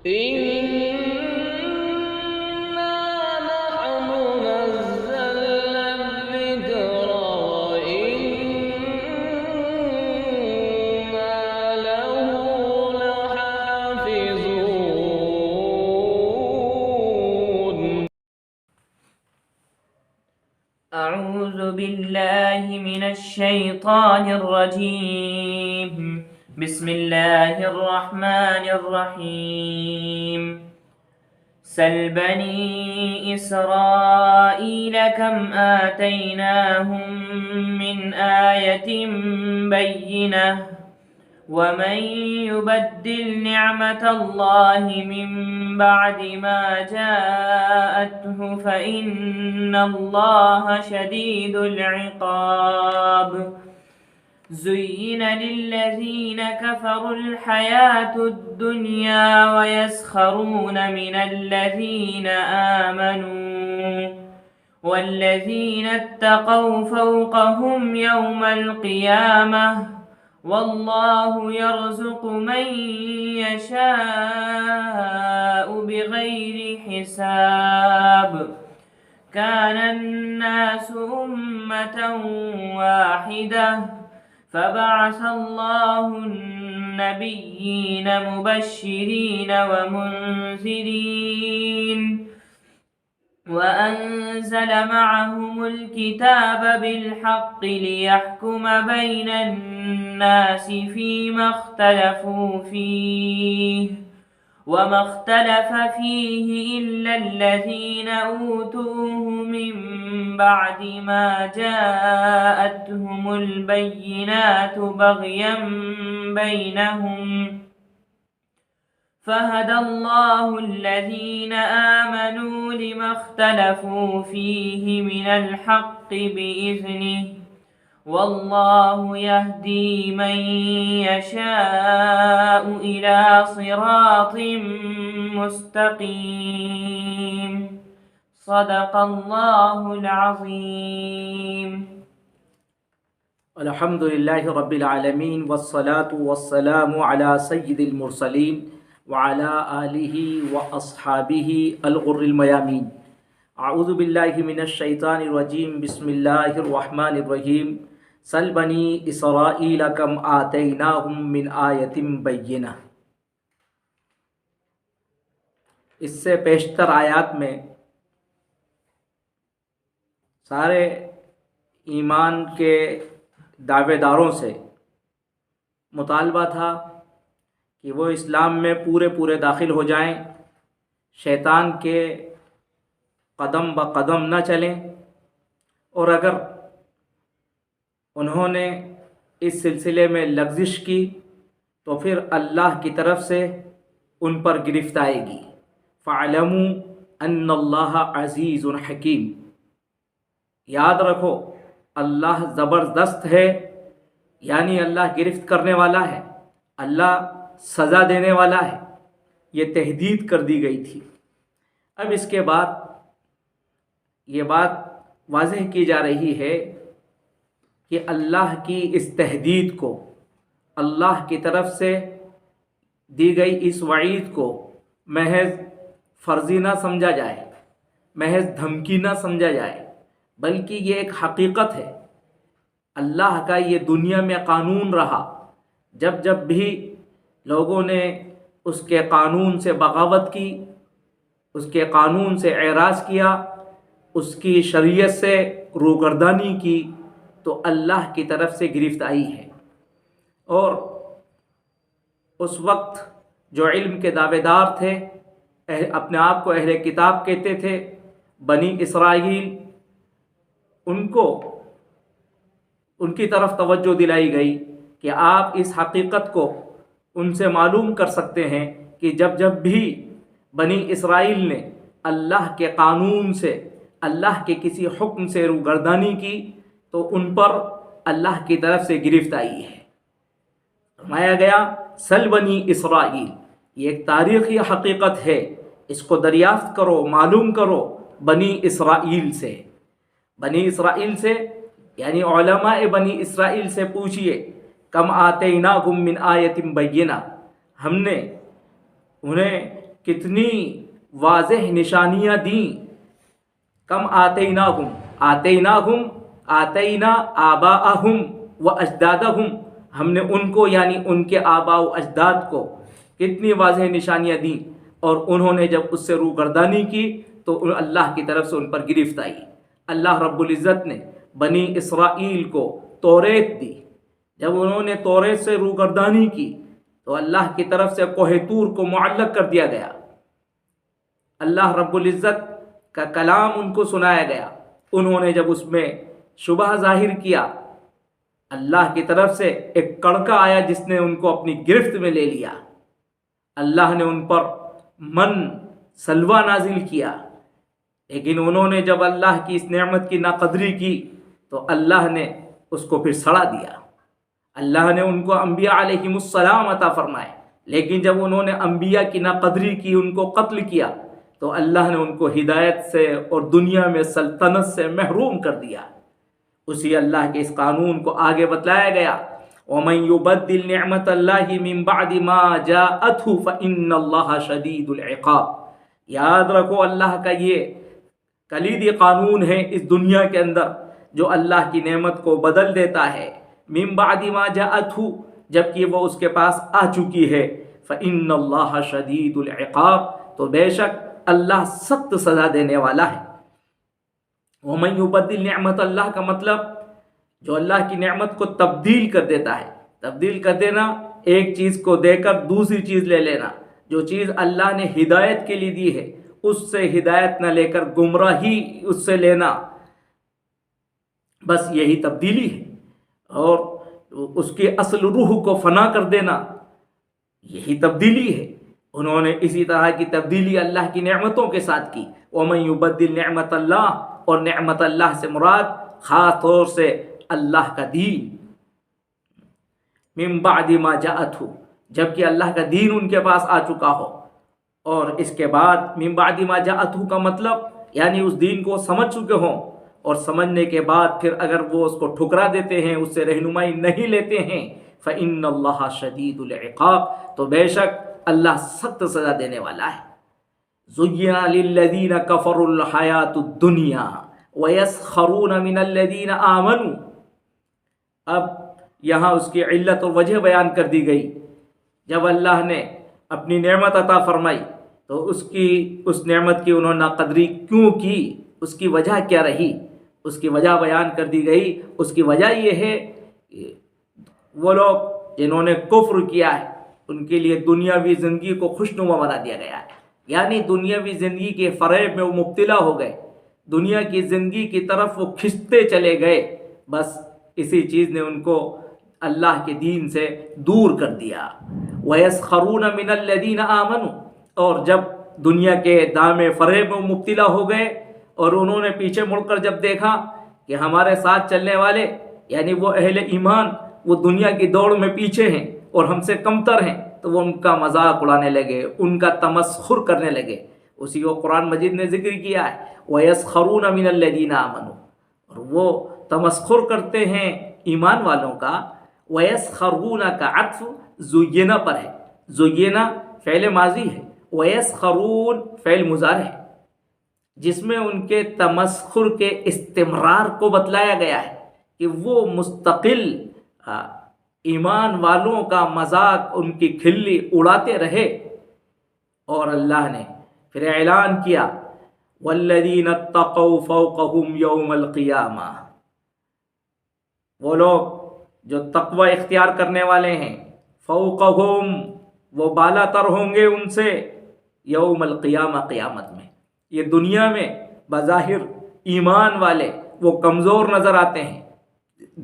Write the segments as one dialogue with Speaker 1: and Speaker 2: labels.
Speaker 1: إنا نحن نزلنا الذكر وإنا له لحافظون.
Speaker 2: أعوذ بالله من الشيطان الرجيم. بسم الله الرحمن الرحيم. سل بني إسرائيل كم آتيناهم من آية بينة ومن يبدل نعمة الله من بعد ما جاءته فإن الله شديد العقاب. زين للذين كفروا الحياة الدنيا ويسخرون من الذين آمنوا والذين اتقوا فوقهم يوم القيامة والله يرزق من يشاء بغير حساب. كان الناس أمة واحدة فبعث الله النبيين مبشرين ومنذرين وأنزل معهم الكتاب بالحق ليحكم بين الناس فيما اختلفوا فيه وما اختلف فيه إلا الذين أوتوه من بعد ما جاءتهم البينات بغيا بينهم فهدى الله الذين آمنوا لما اختلفوا فيه من الحق بإذنه والله يهدي من يشاء إلى صراط مستقيم. صدق الله العظيم.
Speaker 3: الحمد لله رب العالمين والصلاة والسلام على سيد المرسلين وعلى آله وأصحابه الغر الميامين. اعوذ باللہ من الشیطان الرجیم. بسم اللہ الرحمن الرحیم. سل بنی اسرائیل کم آتیناہم من آیت بینہ. اس سے پیشتر آیات میں سارے ایمان کے دعوے داروں سے مطالبہ تھا کہ وہ اسلام میں پورے داخل ہو جائیں، شیطان کے قدم بقدم نہ چلیں، اور اگر انہوں نے اس سلسلے میں لغزش کی تو پھر اللہ کی طرف سے ان پر گرفت آئے گی. فَاعْلَمُوا أَنَّ اللَّهَ عَزِيزٌ حَكِيمٌ. یاد رکھو اللہ زبردست ہے، یعنی اللہ گرفت کرنے والا ہے، اللہ سزا دینے والا ہے. یہ تحدید کر دی گئی تھی. اب اس کے بعد یہ بات واضح کی جا رہی ہے کہ اللہ کی اس تحدید کو، اللہ کی طرف سے دی گئی اس وعید کو محض فرضی نہ سمجھا جائے، محض دھمکی نہ سمجھا جائے، بلکہ یہ ایک حقیقت ہے. اللہ کا یہ دنیا میں قانون رہا. جب بھی لوگوں نے اس کے قانون سے بغاوت کی، اس کے قانون سے اعراض کیا، اس کی شریعت سے روگردانی کی، تو اللہ کی طرف سے گرفت آئی ہے. اور اس وقت جو علم کے دعوے دار تھے، اپنے آپ کو اہل کتاب کہتے تھے، بنی اسرائیل، ان کی طرف توجہ دلائی گئی کہ آپ اس حقیقت کو ان سے معلوم کر سکتے ہیں کہ جب بھی بنی اسرائیل نے اللہ کے قانون سے، اللہ کے کسی حکم سے روگردانی کی تو ان پر اللہ کی طرف سے گرفت آئی ہے. فرمایا گیا سل بنی اسرائیل. یہ ایک تاریخی حقیقت ہے، اس کو دریافت کرو، معلوم کرو بنی اسرائیل سے. بنی اسرائیل سے یعنی علماء بنی اسرائیل سے پوچھئے کم آتیناکم من آیت بینہ، ہم نے انہیں کتنی واضح نشانیاں دیں. کم آتینا آباءہم و اجدادہم، ہم نے ان کو یعنی ان کے آباء و اجداد کو کتنی واضح نشانیاں دیں، اور انہوں نے جب اس سے روگردانی کی تو اللہ کی طرف سے ان پر گرفت آئی. اللہ رب العزت نے بنی اسرائیل کو توریت دی. جب انہوں نے توریت سے روگردانی کی تو اللہ کی طرف سے کوہ طور کو معلق کر دیا گیا. اللہ رب العزت کا کلام ان کو سنایا گیا. انہوں نے جب اس میں شبہ ظاہر کیا، اللہ کی طرف سے ایک کڑکا آیا جس نے ان کو اپنی گرفت میں لے لیا. اللہ نے ان پر سلوہ نازل کیا، لیکن انہوں نے جب اللہ کی اس نعمت کی ناقدری کی تو اللہ نے اس کو پھر سڑا دیا. اللہ نے ان کو انبیاء علیہم السلام عطا فرمائے، لیکن جب انہوں نے انبیاء کی ناقدری کی، ان کو قتل کیا، تو اللہ نے ان کو ہدایت سے اور دنیا میں سلطنت سے محروم کر دیا. اسی اللہ کے اس قانون کو آگے بتلایا گیا، وَمَن يُبَدِّلْ نِعْمَةَ اللَّهِ مِن بَعْدِ مَا جَاءَتْهُ فَإِنَّ اللَّهَ شَدِيدُ الْعِقَابِ. یاد رکھو اللہ کا یہ کلیدی قانون ہے اس دنیا کے اندر، جو اللہ کی نعمت کو بدل دیتا ہے. من بعد ما جاءته، جبکہ وہ اس کے پاس آ چکی ہے. فإن اللہ شدید العقاب، تو بے شک اللہ سخت سزا دینے والا ہے. ومن یبدل نعمت اللہ کا مطلب جو اللہ کی نعمت کو تبدیل کر دیتا ہے. تبدیل کر دینا، ایک چیز کو دے کر دوسری چیز لے لینا. جو چیز اللہ نے ہدایت کے لیے دی ہے اس سے ہدایت نہ لے کر گمراہی اس سے لینا، بس یہی تبدیلی ہے. اور اس کی اصل روح کو فنا کر دینا، یہی تبدیلی ہے. انہوں نے اسی طرح کی تبدیلی اللہ کی نعمتوں کے ساتھ کی. وَمَن يُبَدِّلْ نِعْمَةَ اللَّهِ، اور نعمت اللہ سے مراد خاص طور سے اللہ کا دین. من بعد ما جاءته، جبکہ اللہ کا دین ان کے پاس آ چکا ہو. اور اس کے بعد من بعد ما جاءته کا مطلب یعنی اس دین کو سمجھ چکے ہوں، اور سمجھنے کے بعد پھر اگر وہ اس کو ٹھکرا دیتے ہیں، اس سے رہنمائی نہیں لیتے ہیں، فإن اللہ شدید العقاب، تو بے شک اللہ سخت سزا دینے والا ہے. زُيِّنَ لِلَّذِينَ كَفَرُوا الْحَيَاةُ الدُّنْيَا وَيَسْخَرُونَ مِنَ الَّذِينَ آمَنُوا. اب یہاں اس کی علت اور وجہ بیان کر دی گئی. جب اللہ نے اپنی نعمت عطا فرمائی تو اس نعمت کی انہوں نے ناقدری کیوں کی، اس کی وجہ کیا رہی، اس کی وجہ بیان کر دی گئی. اس کی وجہ یہ ہے کہ وہ لوگ جنہوں نے کفر کیا ہے ان کے لیے دنیاوی زندگی کو خوشنما بنا دیا گیا ہے. یعنی دنیاوی زندگی کے فریب میں وہ مبتلا ہو گئے، دنیا کی زندگی کی طرف وہ کھنچتے چلے گئے. بس اسی چیز نے ان کو اللہ کے دین سے دور کر دیا. وَيَسْخَرُونَ مِنَ الَّذِينَ آمَنُوا، اور جب دنیا کے دام فریب میں مبتلا ہو گئے اور انہوں نے پیچھے مڑ کر جب دیکھا کہ ہمارے ساتھ چلنے والے یعنی وہ اہل ایمان وہ دنیا کی دوڑ میں پیچھے ہیں اور ہم سے کمتر ہیں، تو وہ ان کا مذاق اڑانے لگے، ان کا تمسخر کرنے لگے. اسی کو قرآن مجید نے ذکر کیا ہے، وَيَسْخَرُونَ مِنَ الَّذِينَ آمَنُوا، اور وہ تمسخر کرتے ہیں ایمان والوں کا. وَيَسْخَرُونَ کا عطف زُيِّنَ پر ہے. زُيِّنَ فعل ماضی ہے، وَيَسْخَرُونَ فعل مضارع ہے، جس میں ان کے تمسخر کے استمرار کو بتلایا گیا ہے کہ وہ مستقل ایمان والوں کا مذاق، ان کی کھلی اڑاتے رہے. اور اللہ نے پھر اعلان کیا وَالَّذِينَ اتَّقَوْا فَوْقَهُمْ يَوْمَ الْقِيَامَةِ، وہ لوگ جو تقوی اختیار کرنے والے ہیں، فوقہم وہ بالا تر ہوں گے ان سے، یوم القیامہ قیامت میں. یہ دنیا میں بظاہر ایمان والے وہ کمزور نظر آتے ہیں،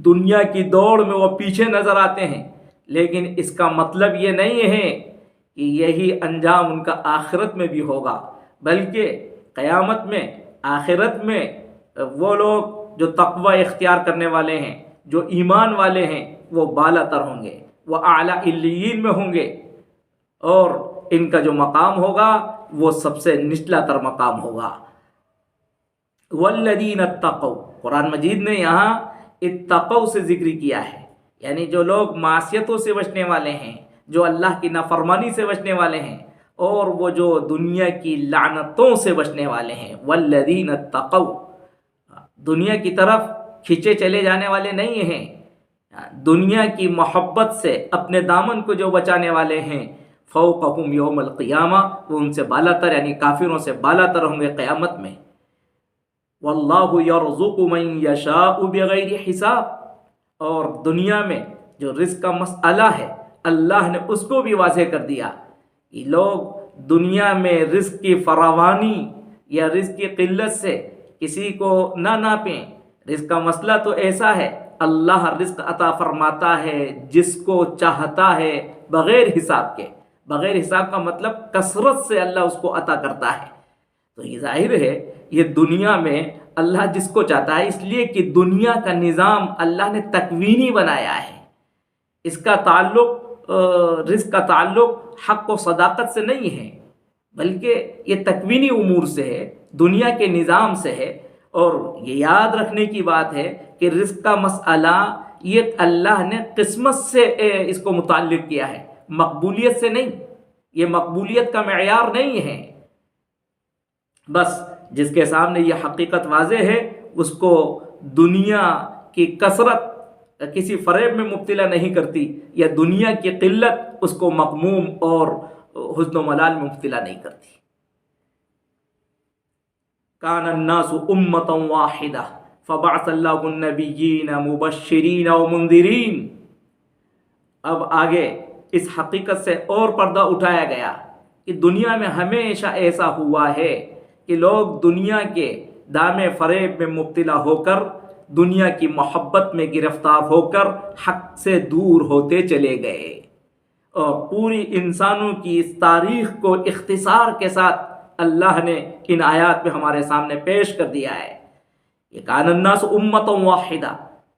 Speaker 3: دنیا کی دوڑ میں وہ پیچھے نظر آتے ہیں، لیکن اس کا مطلب یہ نہیں ہے کہ یہی انجام ان کا آخرت میں بھی ہوگا، بلکہ قیامت میں آخرت میں وہ لوگ جو تقوی اختیار کرنے والے ہیں، جو ایمان والے ہیں، وہ بالا تر ہوں گے، وہ اعلیٰ علیین میں ہوں گے، اور ان کا جو مقام ہوگا وہ سب سے نچلا تر مقام ہوگا. والذین اتقوا، قرآن مجید نے یہاں اتقوا سے ذکر کیا ہے، یعنی جو لوگ معصیتوں سے بچنے والے ہیں، جو اللہ کی نافرمانی سے بچنے والے ہیں اور وہ جو دنیا کی لعنتوں سے بچنے والے ہیں، والذین اتقوا، دنیا کی طرف کھینچے چلے جانے والے نہیں ہیں، دنیا کی محبت سے اپنے دامن کو جو بچانے والے ہیں، فوقہم یوم القیامہ، وہ ان سے بالا تر یعنی کافروں سے بالا تر ہوں گے قیامت میں۔ واللہ یرزق من یشاء بغیر حساب، اور دنیا میں جو رزق کا مسئلہ ہے اللہ نے اس کو بھی واضح کر دیا کہ لوگ دنیا میں رزق کی فراوانی یا رزق کی قلت سے کسی کو نہ ناپیں۔ رزق کا مسئلہ تو ایسا ہے، اللہ رزق عطا فرماتا ہے جس کو چاہتا ہے بغیر حساب کے۔ بغیر حساب کا مطلب کثرت سے اللہ اس کو عطا کرتا ہے۔ تو یہ ظاہر ہے یہ دنیا میں اللہ جس کو چاہتا ہے، اس لیے کہ دنیا کا نظام اللہ نے تکوینی بنایا ہے۔ اس کا تعلق رزق کا تعلق حق و صداقت سے نہیں ہے، بلکہ یہ تکوینی امور سے ہے، دنیا کے نظام سے ہے۔ اور یہ یاد رکھنے کی بات ہے کہ رزق کا مسئلہ یہ اللہ نے قسمت سے اس کو متعلق کیا ہے، مقبولیت سے نہیں۔ یہ مقبولیت کا معیار نہیں ہے۔ بس جس کے سامنے یہ حقیقت واضح ہے اس کو دنیا کی کثرت کسی فریب میں مبتلا نہیں کرتی، یا دنیا کی قلت اس کو مغموم اور حزن و ملال میں مبتلا نہیں کرتی۔ کان الناس امۃ واحدہ فبعث اللہ النبیین مبشرین ومنذرین۔ اب آگے اس حقیقت سے اور پردہ اٹھایا گیا کہ دنیا میں ہمیشہ ایسا ہوا ہے کہ لوگ دنیا کے دام فریب میں مبتلا ہو کر، دنیا کی محبت میں گرفتار ہو کر حق سے دور ہوتے چلے گئے، اور پوری انسانوں کی اس تاریخ کو اختصار کے ساتھ اللہ نے ان آیات میں ہمارے سامنے پیش کر دیا ہے۔ یہ کان الناس امۃ واحدہ،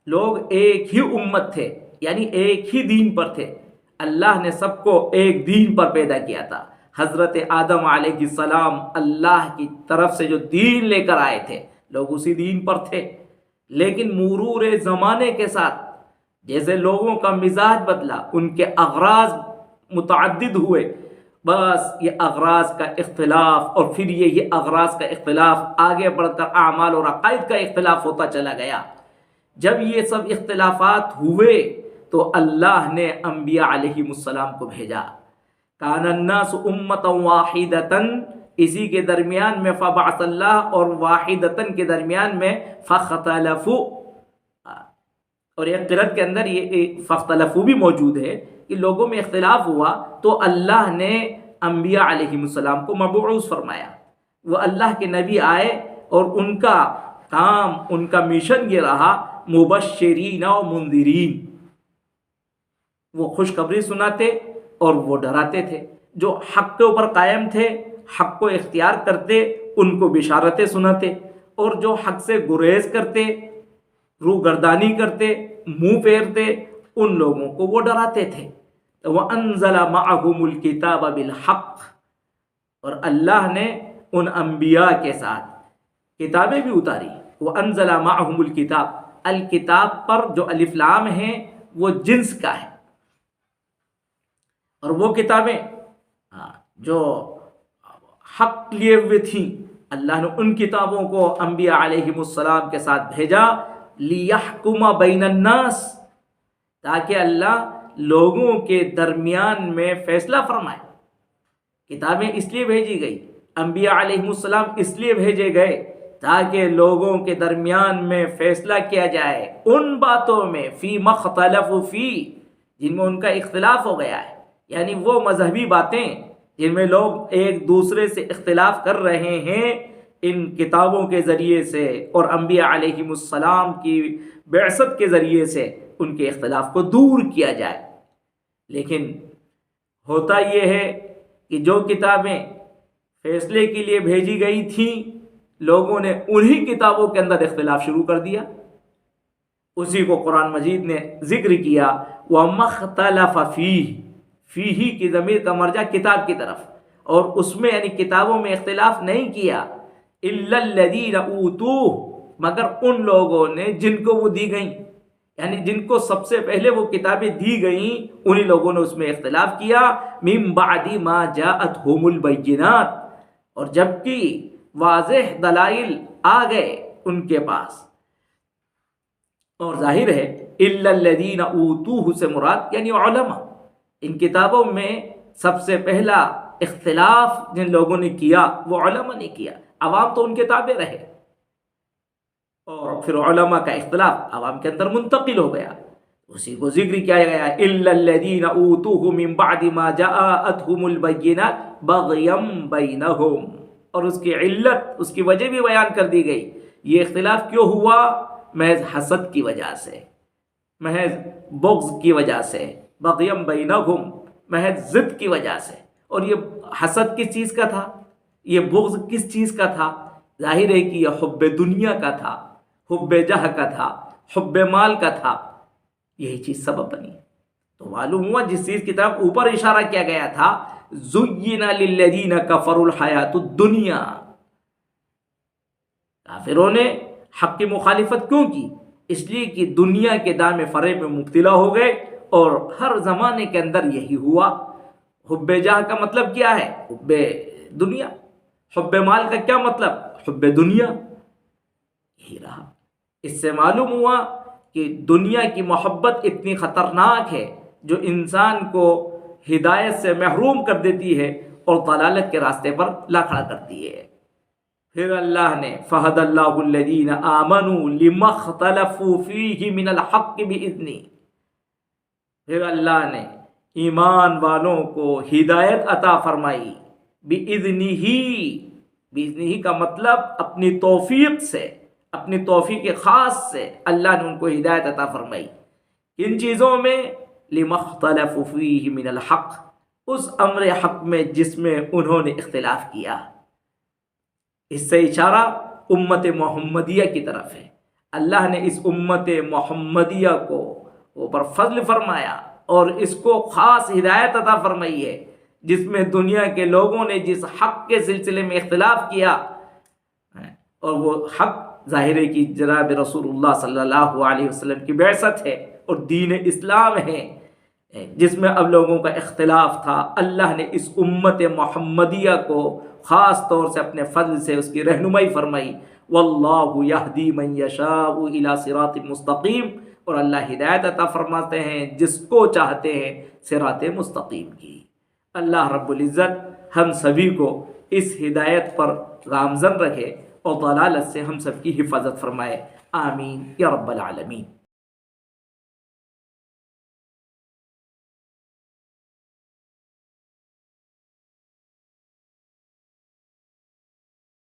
Speaker 3: لوگ ایک ہی امت تھے، یعنی ایک ہی دین پر تھے۔ اللہ نے سب کو ایک دین پر پیدا کیا تھا۔ حضرت آدم علیہ السلام اللہ کی طرف سے جو دین لے کر آئے تھے، لوگ اسی دین پر تھے۔ لیکن مرور زمانے کے ساتھ جیسے لوگوں کا مزاج بدلا، ان کے اغراض متعدد ہوئے، بس یہ اغراض کا اختلاف، اور پھر یہ اغراض کا اختلاف آگے بڑھ کر اعمال اور عقائد کا اختلاف ہوتا چلا گیا۔ جب یہ سب اختلافات ہوئے تو اللہ نے انبیاء علیہم السلام کو بھیجا۔ کان الناس امۃ واحدۃ، اسی کے درمیان میں فبعث اللہ اور واحدۃ کے درمیان میں فاختلفوا، اور ایک قرأت کے اندر یہ فاختلفوا بھی موجود ہے کہ لوگوں میں اختلاف ہوا تو اللہ نے انبیاء علیہم السلام کو مبعوث فرمایا۔ وہ اللہ کے نبی آئے اور ان کا کام، ان کا مشن یہ رہا مبشرین و منذرین، وہ خوشخبری سناتے اور وہ ڈراتے تھے۔ جو حق کے اوپر قائم تھے، حق کو اختیار کرتے، ان کو بشارتیں سناتے، اور جو حق سے گریز کرتے، روگردانی کرتے، منہ پھیرتے، ان لوگوں کو وہ ڈراتے تھے۔ وَأَنزَلَ مَعَهُمُ الْكِتَابَ بِالْحَقِّ، اور اللہ نے ان انبیاء کے ساتھ کتابیں بھی اتاری۔ وَأَنزَلَ مَعَهُمُ الْكِتَابَ، الکتاب پر جو الف لام ہیں وہ جنس کا ہے، اور وہ کتابیں جو حق لیے ہوئے تھیں، اللہ نے ان کتابوں کو انبیاء علیہم السلام کے ساتھ بھیجا، لِيَحْكُمَ بَيْنَ النَّاسِ، تاکہ اللہ لوگوں کے درمیان میں فیصلہ فرمائے۔ کتابیں اس لیے بھیجی گئی، انبیاء علیہم السلام اس لیے بھیجے گئے تاکہ لوگوں کے درمیان میں فیصلہ کیا جائے ان باتوں میں فی مختلف فی، جن میں ان کا اختلاف ہو گیا ہے، یعنی وہ مذہبی باتیں جن میں لوگ ایک دوسرے سے اختلاف کر رہے ہیں، ان کتابوں کے ذریعے سے اور انبیاء علیہم السلام کی بعثت کے ذریعے سے ان کے اختلاف کو دور کیا جائے۔ لیکن ہوتا یہ ہے کہ جو کتابیں فیصلے کے لیے بھیجی گئی تھیں، لوگوں نے انہی کتابوں کے اندر اختلاف شروع کر دیا۔ اسی کو قرآن مجید نے ذکر کیا، وَمَا اخْتَلَفَ فِيهِ، فیہی کی ضمیر کا مرجع کتاب کی طرف، اور اس میں یعنی کتابوں میں اختلاف نہیں کیا، إِلَّا الَّذِينَ أُوتُوهُ، مگر ان لوگوں نے جن کو وہ دی گئیں، یعنی جن کو سب سے پہلے وہ کتابیں دی گئیں انہی لوگوں نے اس میں اختلاف کیا. من بعد ما جاءتهم البینات، اور جبکہ واضح دلائل آ گئے ان کے پاس. اور ظاہر ہے الا الذین اوتوہ سے مراد یعنی علماء. ان کتابوں میں سب سے پہلا اختلاف جن لوگوں نے کیا وہ علماء نے کیا. عوام تو ان کے تابع رہے، اور پھر علماء کا اختلاف عوام کے اندر منتقل ہو گیا. اسی کو ذکر کیا گیا الا الذین اوتوہ من بعد ما جاءتهم البینات بغیا بینہم، اور اس کی علت، اس کی وجہ بھی بیان کر دی گئی. یہ اختلاف کیوں ہوا؟ محض حسد کی وجہ سے، محض بغض کی وجہ سے، بغیا بینہم محض ضد کی وجہ سے. اور یہ حسد کس چیز کا تھا؟ یہ بغض کس چیز کا تھا؟ ظاہر ہے کہ یہ حب دنیا کا تھا، حب جاہ کا تھا، حب مال کا تھا. یہی چیز سبب بنی. تو معلوم ہوا جس چیز کی طرف اوپر اشارہ کیا گیا تھا زُيِّنَ لِلَّذِينَ كَفَرُوا الْحَيَاةُ الدُّنْيَا، کافروں نے حق کی مخالفت کیوں کی؟ اس لیے کہ دنیا کے دام فریب میں مبتلا ہو گئے، اور ہر زمانے کے اندر یہی ہوا. حب جاہ کا مطلب کیا ہے؟ حب دنیا. حب مال کا کیا مطلب؟ حب دنیا. یہی رہا. اس سے معلوم ہوا کہ دنیا کی محبت اتنی خطرناک ہے جو انسان کو ہدایت سے محروم کر دیتی ہے اور ضلالت کے راستے پر لا کھڑا کرتی ہے. پھر اللہ نے فہد اللہ الذین آمنوا لما اختلفوا فیہ من الحق بإذنہ، پھر اللہ نے ایمان والوں کو ہدایت عطا فرمائی بإذنہ. بإذنہ کا مطلب اپنی توفیق سے، اپنی توفیق خاص سے اللہ نے ان کو ہدایت عطا فرمائی. کن چیزوں میں؟ لما اختلفوا فیہ من الحق، اس امر حق میں جس میں انہوں نے اختلاف کیا. اس سے اشارہ امت محمدیہ کی طرف ہے. اللہ نے اس امت محمدیہ کو اوپر فضل فرمایا اور اس کو خاص ہدایت عطا فرمائی ہے، جس میں دنیا کے لوگوں نے جس حق کے سلسلے میں اختلاف کیا، اور وہ حق ظاہر ہے کہ جناب رسول اللہ صلی اللہ علیہ وسلم کی بعثت ہے اور دین اسلام ہے، جس میں اب لوگوں کا اختلاف تھا. اللہ نے اس امت محمدیہ کو خاص طور سے اپنے فضل سے اس کی رہنمائی فرمائی. واللہ یہدی من یشاء الی صراط مستقیم، اور اللہ ہدایت عطا فرماتے ہیں جس کو چاہتے ہیں صراط مستقیم کی. اللہ رب العزت ہم سبھی کو اس ہدایت پر گامزن رکھے اور ضلالت سے ہم سب کی حفاظت فرمائے. آمین یا رب العالمین.